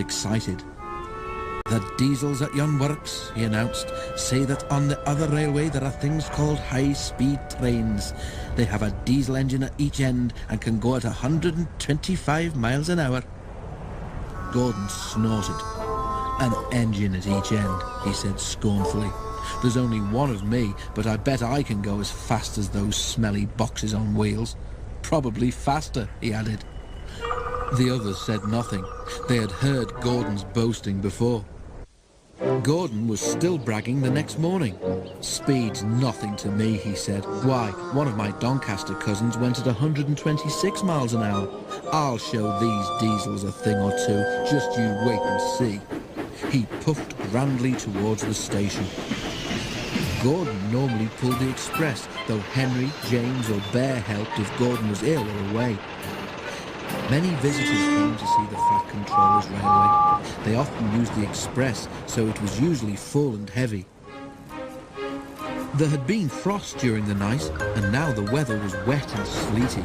excited. "The diesels at yon works," he announced, "say that on the other railway there are things called high-speed trains. They have a diesel engine at each end and can go at 125 miles an hour. Gordon snorted. "An engine at each end," he said scornfully. "There's only one of me, but I bet I can go as fast as those smelly boxes on wheels. Probably faster," he added. The others said nothing. They had heard Gordon's boasting before. Gordon was still bragging the next morning. "Speed's nothing to me," he said. "Why, one of my Doncaster cousins went at 126 miles an hour. I'll show these diesels a thing or two. Just you wait and see." He puffed grandly towards the station. Gordon normally pulled the express, though Henry, James or Bear helped if Gordon was ill or away. Many visitors came to see the Fat Controller's railway. They often used the express, so it was usually full and heavy. There had been frost during the night, and now the weather was wet and sleety.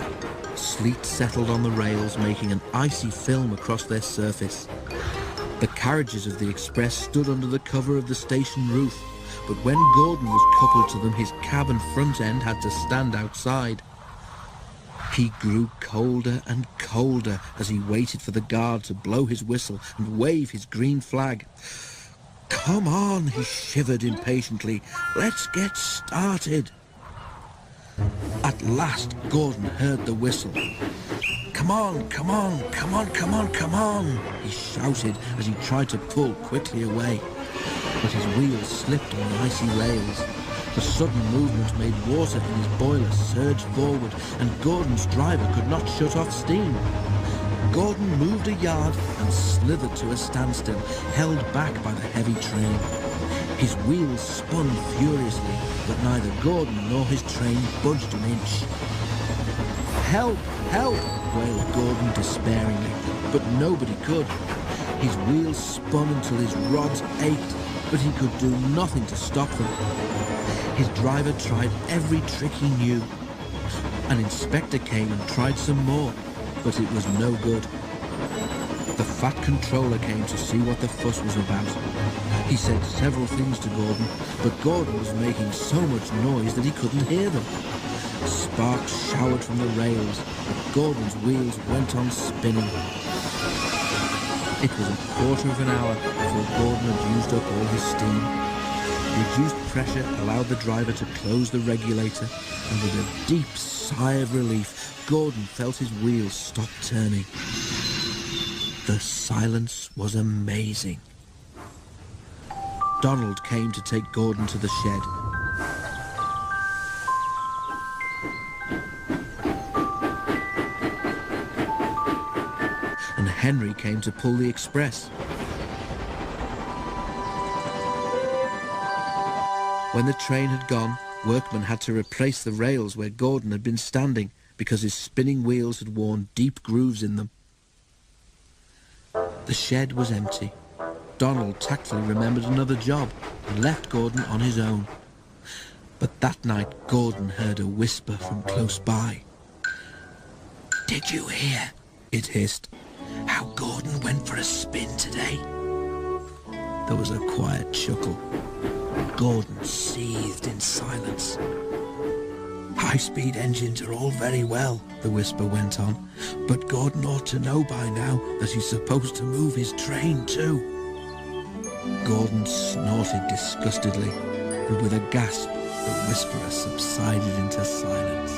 Sleet settled on the rails, making an icy film across their surface. The carriages of the express stood under the cover of the station roof, but when Gordon was coupled to them, his cab and front end had to stand outside. He grew colder and colder as he waited for the guard to blow his whistle and wave his green flag. "Come on," he shivered impatiently. "Let's get started." At last Gordon heard the whistle. "Come on, come on, come on, come on, come on," he shouted as he tried to pull quickly away. But his wheels slipped on the icy rails. The sudden movement made water in his boiler surge forward, and Gordon's driver could not shut off steam. Gordon moved a yard and slithered to a standstill, held back by the heavy train. His wheels spun furiously, but neither Gordon nor his train budged an inch. "Help! Help!" wailed Gordon despairingly, but nobody could. His wheels spun until his rods ached, but he could do nothing to stop them. His driver tried every trick he knew. An inspector came and tried some more, but it was no good. The Fat Controller came to see what the fuss was about. He said several things to Gordon, but Gordon was making so much noise that he couldn't hear them. Sparks showered from the rails, but Gordon's wheels went on spinning. It was a quarter of an hour before Gordon had used up all his steam. Reduced pressure allowed the driver to close the regulator, and with a deep sigh of relief, Gordon felt his wheels stop turning. The silence was amazing. Donald came to take Gordon to the shed. And Henry came to pull the express. When the train had gone, workmen had to replace the rails where Gordon had been standing because his spinning wheels had worn deep grooves in them. The shed was empty. Donald tactfully remembered another job and left Gordon on his own. But that night Gordon heard a whisper from close by. "Did you hear?" it hissed. "How Gordon went for a spin today?" There was a quiet chuckle. Gordon seethed in silence. "High-speed engines are all very well," the whisper went on, "but Gordon ought to know by now that he's supposed to move his train too." Gordon snorted disgustedly, and with a gasp, the whisperer subsided into silence.